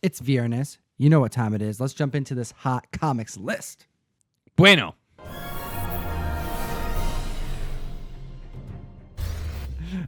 It's Viernes. You know what time it is. Let's jump into this hot comics list. Bueno.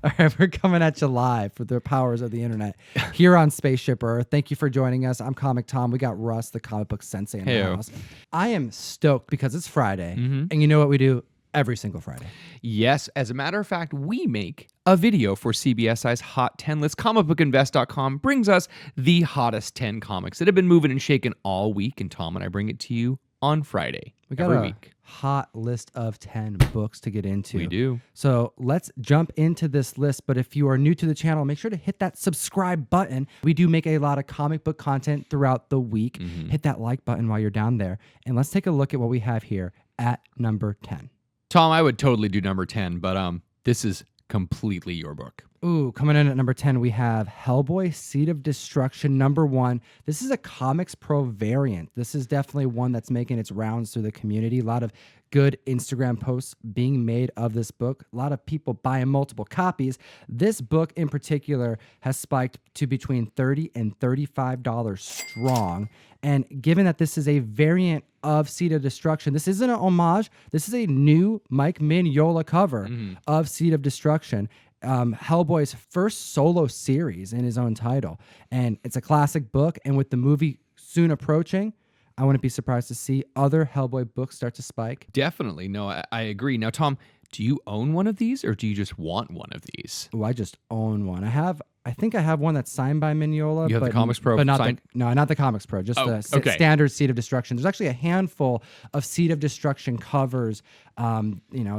All right, we're coming at you live for the powers of the internet here on Spaceship Earth. Thank you for joining us. I'm Comic Tom. We got Russ, the comic book sensei, in the house. I am stoked because it's Friday, and you know what we do every single Friday? Yes, as a matter of fact, we make a video for CBSI's Hot 10 list. Comicbookinvest.com brings us the hottest 10 comics that have been moving and shaking all week, and Tom and I bring it to you on Friday. We got every a week. hot list of 10 books to get into. We do. So let's jump into this list. But if you are new to the channel, make sure to hit that subscribe button. We do make a lot of comic book content throughout the week. Hit that like button while you're down there. And let's take a look at what we have here at number 10. Tom, I would totally do number 10, but this is completely your book. Ooh, coming in at number 10, we have Hellboy, Seed of Destruction, number 1. This is a Comics Pro variant. This is definitely one that's making its rounds through the community. A lot of good Instagram posts being made of this book. A lot of people buying multiple copies. This book in particular has spiked to between $30 and $35 strong. And given that this is a variant of Seed of Destruction, this isn't an homage. This is a new Mike Mignola cover of Seed of Destruction. Hellboy's first solo series in his own title. And it's a classic book. And with the movie soon approaching, I wouldn't be surprised to see other Hellboy books start to spike. Definitely. No, I agree. Now, Tom, do you own one of these or do you just want one of these? Oh, I just own one. I think I have one that's signed by Mignola. You have the Comics Pro but not signed? not the Comics Pro, just the standard Seed of Destruction. There's actually a handful of Seed of Destruction covers,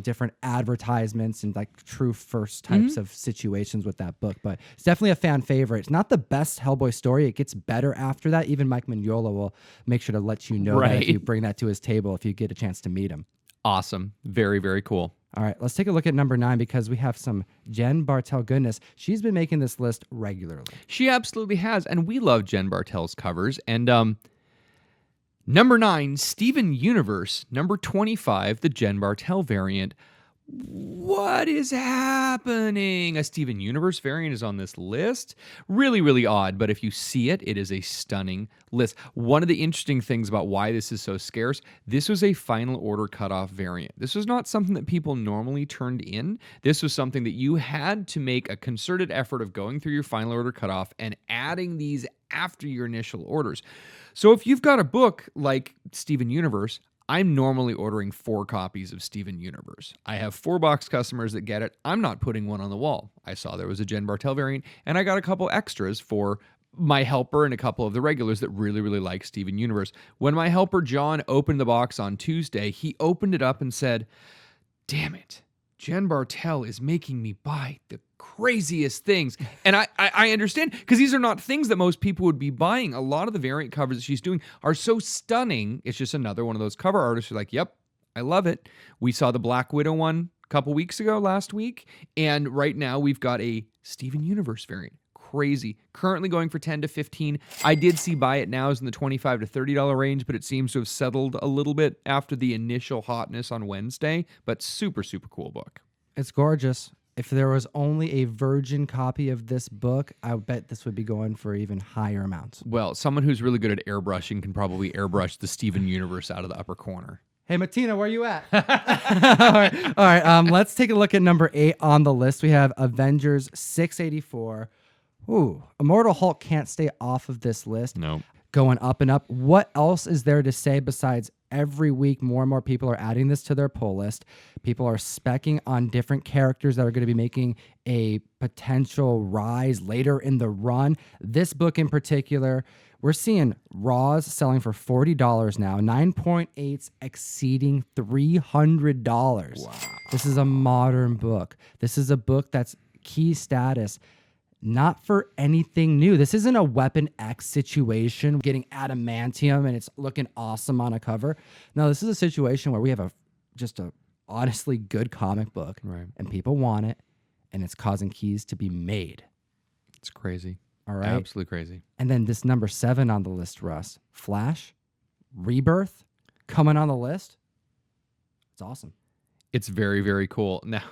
different advertisements and like true first types of situations with that book. But it's definitely a fan favorite. It's not the best Hellboy story. It gets better after that. Even Mike Mignola will make sure to let you know that if you bring that to his table, if you get a chance to meet him. Awesome. Very, very cool. All right, let's take a look at number 9 because we have some Jen Bartel goodness. She's been making this list regularly. She absolutely has, and we love Jen Bartel's covers. And number 9, Steven Universe. Number 25, the Jen Bartel variant. What is happening? A Steven Universe variant is on this list. Really, really odd, but if you see it, it is a stunning list. One of the interesting things about why this is so scarce, this was a final order cutoff variant. This was not something that people normally turned in. This was something that you had to make a concerted effort of going through your final order cutoff and adding these after your initial orders. So if you've got a book like Steven Universe, I'm normally ordering 4 copies of Steven Universe. I have 4 box customers that get it. I'm not putting one on the wall. I saw there was a Jen Bartel variant, and I got a couple extras for my helper and a couple of the regulars that really, really like Steven Universe. When my helper John opened the box on Tuesday, he opened it up and said, "Damn it, Jen Bartel is making me buy the craziest things." And I understand, because these are not things that most people would be buying. A lot of the variant covers that she's doing are so stunning. It's just another one of those cover artists who are like, yep, I love it. We saw the Black Widow one a couple weeks ago, last week. And right now we've got a Steven Universe variant. Crazy. Currently going for 10 to 15. I did see buy it now is in the $25 to $30 range, but it seems to have settled a little bit after the initial hotness on Wednesday. But super, super cool book. It's gorgeous. If there was only a virgin copy of this book, I would bet this would be going for even higher amounts. Well, someone who's really good at airbrushing can probably airbrush the Steven Universe out of the upper corner. Hey, Martina, where you at? All right. Let's take a look at number 8 on the list. We have Avengers 684. Ooh, Immortal Hulk can't stay off of this list. No. Going up and up. What else is there to say besides every week more and more people are adding this to their pull list? People are speccing on different characters that are going to be making a potential rise later in the run. This book in particular, we're seeing Raws selling for $40 now, 9.8s exceeding $300. Wow. This is a modern book. This is a book that's key status. Not for anything new. This isn't a Weapon X situation, getting adamantium and it's looking awesome on a cover. No, this is a situation where we have just a honestly good comic book, right, and people want it, and it's causing keys to be made. It's crazy. All right? Absolutely crazy. And then this number 7 on the list, Russ, Flash, Rebirth, coming on the list. It's awesome. It's very, very cool. Now,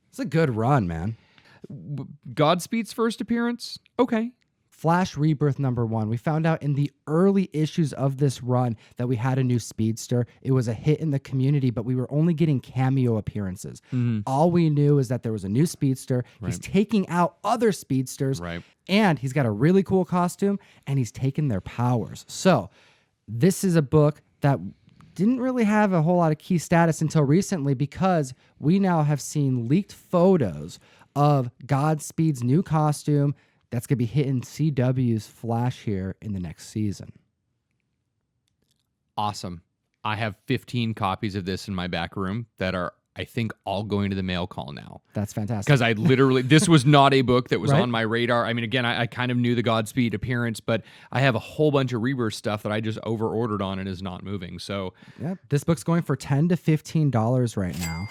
it's a good run, man. Godspeed's first appearance, okay, Flash Rebirth #1. We found out in the early issues of this run that we had a new speedster. It was a hit in the community, but we were only getting cameo appearances. All we knew is that there was a new speedster. He's taking out other speedsters, and he's got a really cool costume, and he's taking their powers. So this is a book that didn't really have a whole lot of key status until recently, because we now have seen leaked photos of Godspeed's new costume that's going to be hitting CW's Flash here in the next season. Awesome. I have 15 copies of this in my back room that are, I think, all going to the mail call now. That's fantastic. Because I literally, this was not a book that was on my radar. I mean, again, I kind of knew the Godspeed appearance, but I have a whole bunch of Rebirth stuff that I just over-ordered on and is not moving. So, this book's going for $10 to $15 right now.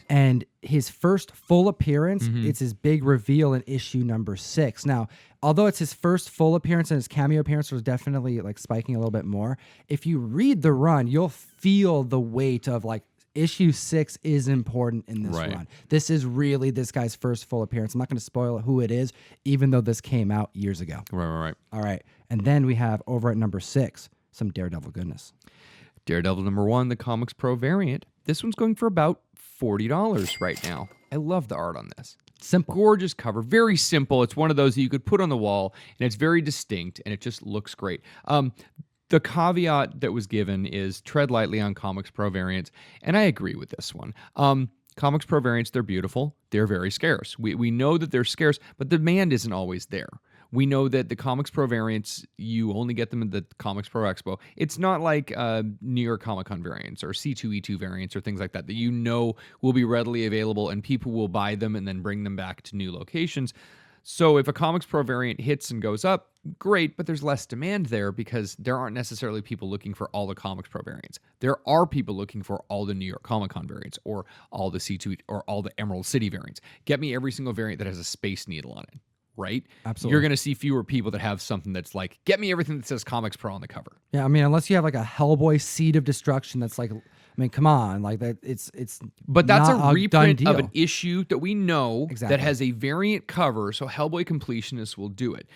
And his first full appearance, it's his big reveal in issue #6. Now, although it's his first full appearance and his cameo appearance was definitely like spiking a little bit more, if you read the run, you'll feel the weight of like, issue 6 is important in this run. This is really this guy's first full appearance. I'm not going to spoil who it is, even though this came out years ago. Right. All right. And then we have over at #6, some Daredevil goodness. Daredevil #1, the Comics Pro variant. This one's going for about $40 right now. I love the art on this. Simple. Gorgeous cover. Very simple. It's one of those that you could put on the wall, and it's very distinct, and it just looks great. The caveat that was given is tread lightly on Comics Pro variants, and I agree with this one. Comics Pro variants, they're beautiful. They're very scarce. We know that they're scarce, but the demand isn't always there. We know that the Comics Pro variants, you only get them at the Comics Pro Expo. It's not like New York Comic Con variants or C2E2 variants or things like that you know will be readily available and people will buy them and then bring them back to new locations. So if a Comics Pro variant hits and goes up, great, but there's less demand there because there aren't necessarily people looking for all the Comics Pro variants. There are people looking for all the New York Comic Con variants or all the C2 or all the Emerald City variants. Get me every single variant that has a Space Needle on it, right? Absolutely. You're going to see fewer people that have something that's like, get me everything that says Comics Pro on the cover. Yeah, I mean, unless you have like a Hellboy Seed of Destruction that's like, I mean, come on, like that. It's. But that's not a reprint done of deal. an issue that we know Exactly. that has a variant cover, so Hellboy completionists will do it.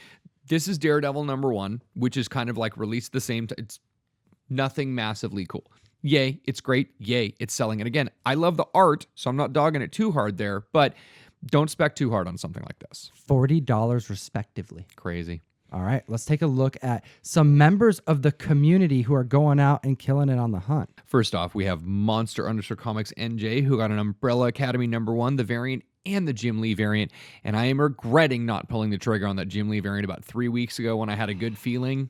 This is Daredevil #1, which is kind of like released the same. It's nothing massively cool. Yay, it's great. Yay, it's selling. And again, I love the art, so I'm not dogging it too hard there. But don't spec too hard on something like this. $40 respectively. Crazy. All right, let's take a look at some members of the community who are going out and killing it on the hunt. First off, we have Monster_Comics NJ, who got an Umbrella Academy #1, the variant, and the Jim Lee variant. And I am regretting not pulling the trigger on that Jim Lee variant about 3 weeks ago when I had a good feeling.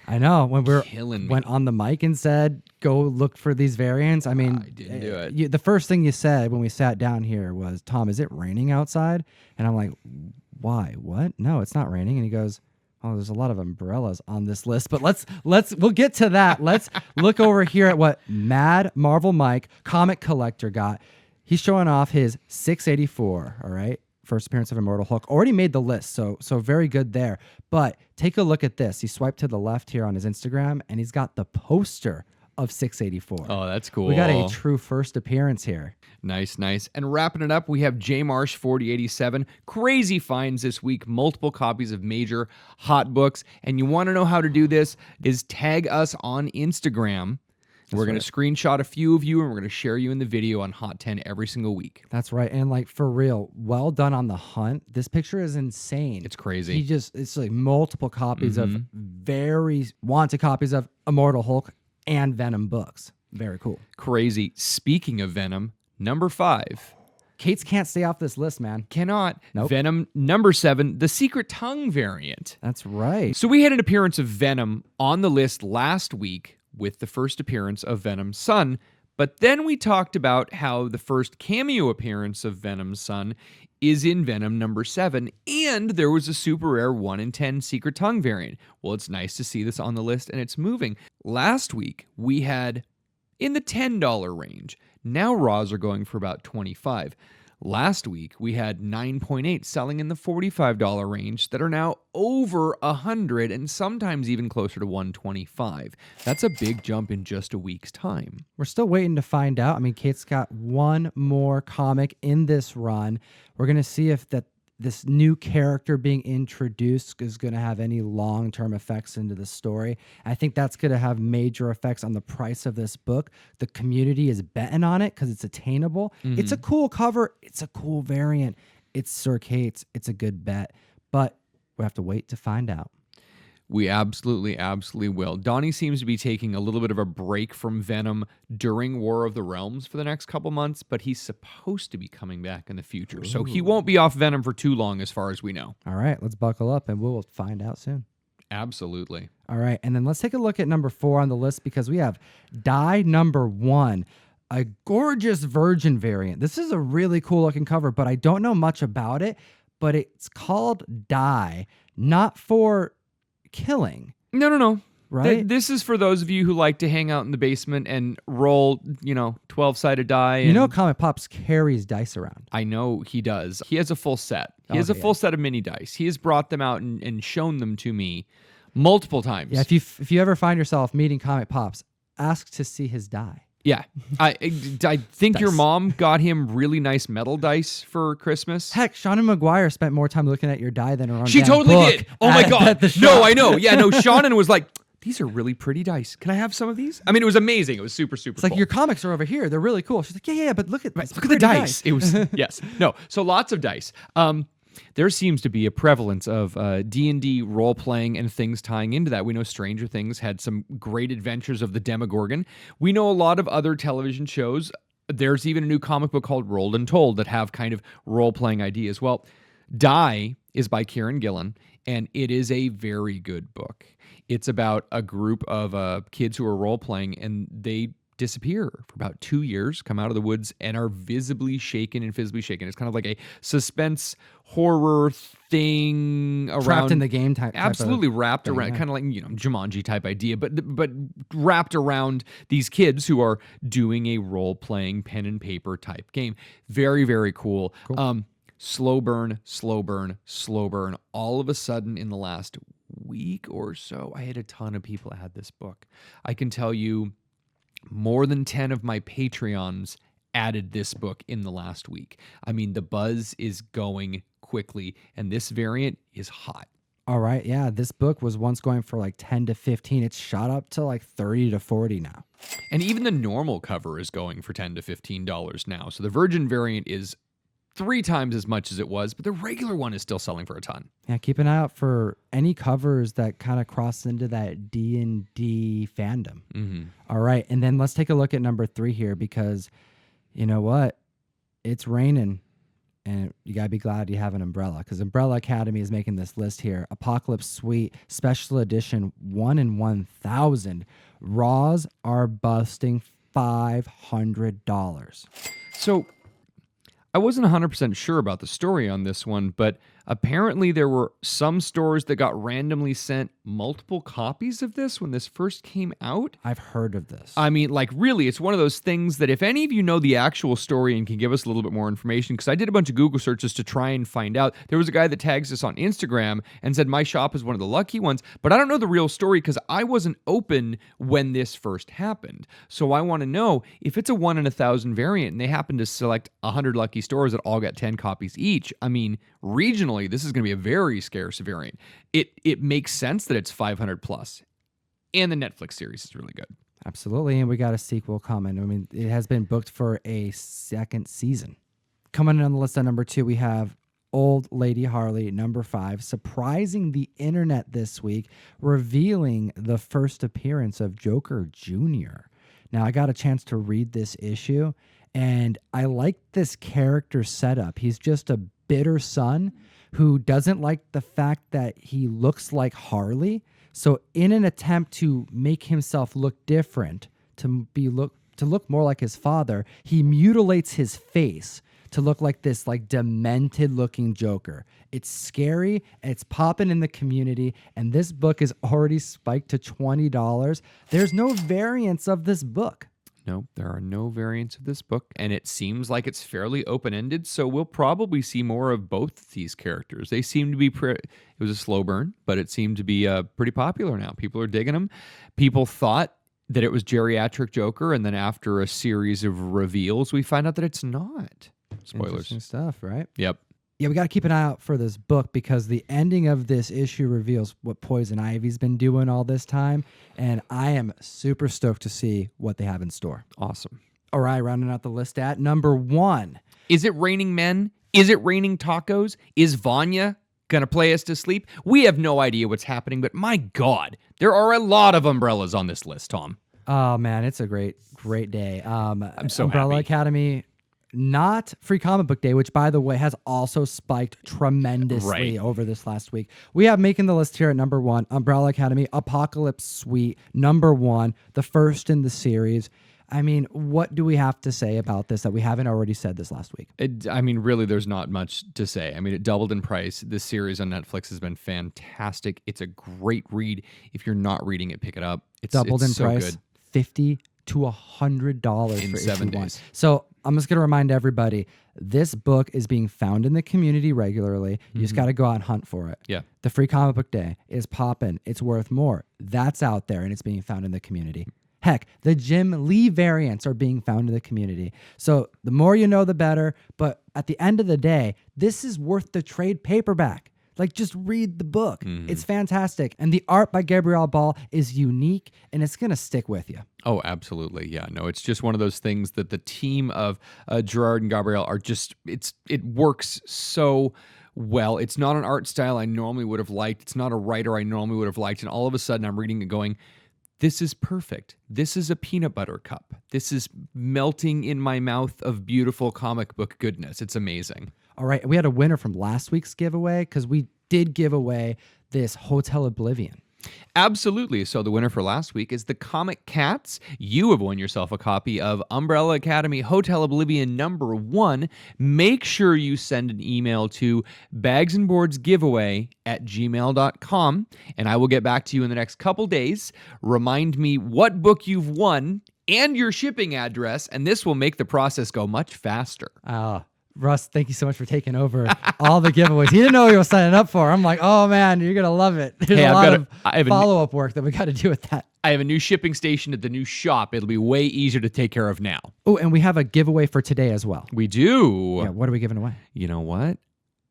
I know, when we Killing went on the mic and said, go look for these variants. I mean, I didn't do it. The first thing you said when we sat down here was, Tom, is it raining outside? And I'm like, why? What? No, it's not raining. And he goes, oh, there's a lot of umbrellas on this list, but we'll get to that. Let's look over here at what Mad Marvel Mike, comic collector, got. He's showing off his 684, all right? First appearance of Immortal Hulk. Already made the list, so very good there. But take a look at this. He swiped to the left here on his Instagram, and he's got the poster of 684. Oh, that's cool. We got a true first appearance here. Nice, nice. And wrapping it up, we have J Marsh 4087. Crazy finds this week. Multiple copies of major hot books. And you want to know how to do this is tag us on Instagram. We're going to screenshot a few of you and we're going to share you in the video on Hot 10 every single week. That's right. And like for real, well done on the hunt. This picture is insane. It's crazy. It's like multiple copies of very wanted copies of Immortal Hulk and Venom books. Very cool. Crazy. Speaking of Venom, #5. Kate's can't stay off this list, man. Cannot. Nope. Venom #7, the Secret Tongue variant. That's right. So we had an appearance of Venom on the list last week with the first appearance of Venom's son, but then we talked about how the first cameo appearance of Venom's son is in Venom #7, and there was a super rare 1 in 10 Secret Tongue variant. Well, it's nice to see this on the list, and it's moving. Last week, we had in the $10 range. Now raws are going for about $25. Last week, we had 9.8 selling in the $45 range that are now over $100 and sometimes even closer to $125. That's a big jump in just a week's time. We're still waiting to find out. I mean, Kate's got one more comic in this run. We're going to see if this new character being introduced is going to have any long-term effects into the story. I think that's going to have major effects on the price of this book. The community is betting on it because it's attainable. It's a cool cover. It's a cool variant. It's Sir Kate's. It's a good bet, but we have to wait to find out. We absolutely will. Donnie seems to be taking a little bit of a break from Venom during War of the Realms for the next couple months, but he's supposed to be coming back in the future. So he won't be off Venom for too long as far as we know. All right, let's buckle up and we'll find out soon. Absolutely. All right, and then let's take a look at number 4 on the list because we have Die number 1, a gorgeous Virgin variant. This is a really cool looking cover, but I don't know much about it, but it's called Die, not for killing. No. Right? This is for those of you who like to hang out in the basement and roll, 12-sided die. You know Comic Pops carries dice around. I know he does. He has a full set. He has a full set of mini dice. He has brought them out and shown them to me multiple times. Yeah, if you ever find yourself meeting Comic Pops, ask to see his die. Yeah. I think your mom got him really nice metal dice for Christmas. Heck, Sean and McGuire spent more time looking at your die than her own She damn totally book did. Oh my God. at the shop. No, I know. Yeah, no, Shannon was like, these are really pretty dice. Can I have some of these? I mean, it was amazing. It was super It's like, cool. your comics are over here. They're really cool. She's like, yeah, but look at this. Look at the dice. It was, yes. No, so lots of dice. There seems to be a prevalence of D&D role-playing and things tying into that. We know Stranger Things had some great adventures of the Demogorgon. We know a lot of other television shows. There's even a new comic book called Rolled and Told that have kind of role-playing ideas. Well, Die is by Kieran Gillen, and it is a very good book. It's about a group of kids who are role-playing, and they disappear for about 2 years, come out of the woods, and are visibly shaken. It's kind of like a suspense horror thing around, Trapped in the game type. Absolutely wrapped around, kind of like Jumanji type idea, but wrapped around these kids who are doing a role playing pen and paper type game. Very, very cool. Slow burn. All of a sudden, in the last week or so, I had a ton of people that had this book. I can tell you, more than 10 of my Patreons added this book in the last week. I mean, the buzz is going quickly, and this variant is hot. All right, yeah, this book was once going for like 10 to 15. It's shot up to like 30 to 40 now. And even the normal cover is going for $10 to $15 now. So the Virgin variant is 3 times as much as it was, but the regular one is still selling for a ton. Yeah, keep an eye out for any covers that kind of cross into that D&D fandom. All right, and then let's take a look at number 3 here because you know what? It's raining, and you got to be glad you have an umbrella because Umbrella Academy is making this list here. Apocalypse Suite Special Edition 1 in 1,000. Raws are busting $500. So I wasn't 100% sure about the story on this one, but apparently there were some stores that got randomly sent multiple copies of this when this first came out. I've heard of this. I mean, like, really, it's one of those things that if any of you know the actual story and can give us a little bit more information, because I did a bunch of Google searches to try and find out. There was a guy that tags us on Instagram and said, my shop is one of the lucky ones, but I don't know the real story because I wasn't open when this first happened. So I want to know if it's a 1 in 1,000 variant and they happen to select 100 lucky stores that all got 10 copies each. I mean, regionally, this is going to be a very scarce variant. It makes sense that it's 500 plus, and the Netflix series is really good. Absolutely, and we got a sequel coming. I mean, it has been booked for a 2nd season. Coming in on the list at number 2, we have Old Lady Harley, number 5, surprising the internet this week, revealing the first appearance of Joker Jr. Now, I got a chance to read this issue, and I like this character setup. He's just a bitter son who doesn't like the fact that he looks like Harley. So in an attempt to make himself look different, to look more like his father, he mutilates his face to look like this like demented looking Joker. It's scary, it's popping in the community, and this book is already spiked to $20. There's no variants of this book. No, there are no variants of this book, and it seems like it's fairly open-ended, so we'll probably see more of both these characters. They seem to be it was a slow burn, but it seemed to be pretty popular now. People are digging them. People thought that it was geriatric Joker, and then after a series of reveals, we find out that it's not. Spoilers. Interesting stuff, right? Yep. Yeah, we got to keep an eye out for this book because the ending of this issue reveals what Poison Ivy's been doing all this time. And I am super stoked to see what they have in store. Awesome. All right, rounding out the list at number 1. Is it raining men? Is it raining tacos? Is Vanya going to play us to sleep? We have no idea what's happening, but my God, there are a lot of umbrellas on this list, Tom. Oh, man, it's a great day. I'm so Umbrella happy. Academy, not Free Comic Book Day, which, by the way, has also spiked tremendously Right. over this last week. We have making the list here at number 1, Umbrella Academy, Apocalypse Suite, number 1, the first in the series. I mean, what do we have to say about this that we haven't already said this last week? Really, there's not much to say. I mean, it doubled in price. This series on Netflix has been fantastic. It's a great read. If you're not reading it, pick it up. It's Doubled in so price, good. $50 to $100 In for 7 issue 1. days. So I'm just going to remind everybody, this book is being found in the community regularly. You just got to go out and hunt for it. Yeah. The Free Comic Book Day is popping. It's worth more. That's out there, and it's being found in the community. Heck, the Jim Lee variants are being found in the community. So the more you know, the better. But at the end of the day, this is worth the trade paperback. Like, just read the book. It's fantastic. And the art by Gabrielle Ball is unique, and it's going to stick with you. Oh, absolutely. Yeah, no, it's just one of those things that the team of Gerard and Gabrielle are just, it works so well. It's not an art style I normally would have liked. It's not a writer I normally would have liked. And all of a sudden I'm reading it going, this is perfect. This is a peanut butter cup. This is melting in my mouth of beautiful comic book goodness. It's amazing. All right. We had a winner from last week's giveaway because we did give away this Hotel Oblivion. Absolutely. So the winner for last week is the Comic Cats. You have won yourself a copy of Umbrella Academy Hotel Oblivion number 1. Make sure you send an email to bagsandboardsgiveaway@gmail.com, and I will get back to you in the next couple days. Remind me what book you've won and your shipping address, and this will make the process go much faster. Russ, thank you so much for taking over all the giveaways. He didn't know what he was signing up for. I'm like, oh man, you're gonna love it. There's a lot of follow-up work that we got to do with that. I have a new shipping station at the new shop. It'll be way easier to take care of now. Oh, and we have a giveaway for today as well. We do. Yeah, what are we giving away? You know what?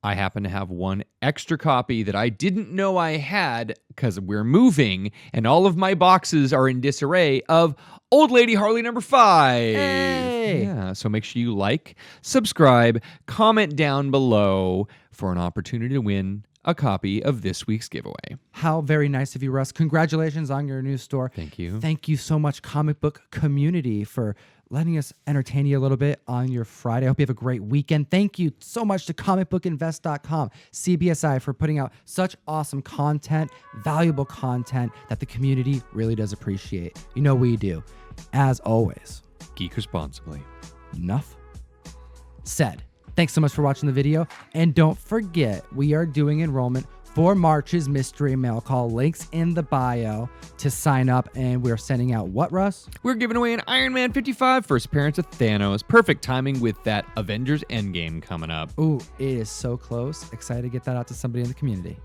I happen to have one extra copy that I didn't know I had because we're moving and all of my boxes are in disarray of Old Lady Harley number 5. Hey! Yeah, so make sure you like, subscribe, comment down below for an opportunity to win a copy of this week's giveaway. How very nice of you, Russ. Congratulations on your new store. Thank you. Thank you so much, comic book community, for letting us entertain you a little bit on your Friday. I hope you have a great weekend. Thank you so much to comicbookinvest.com, CBSI, for putting out such awesome content, valuable content that the community really does appreciate. You know we do. As always, Geek responsibly. enough said. Thanks so much for watching the video. And don't forget, we are doing enrollment for March's mystery mail call. Links in the bio to sign up. And we're sending out what, Russ? We're giving away an Iron Man 55 first appearance of Thanos. Perfect timing with that Avengers Endgame coming up. Ooh, it is so close. Excited to get that out to somebody in the community.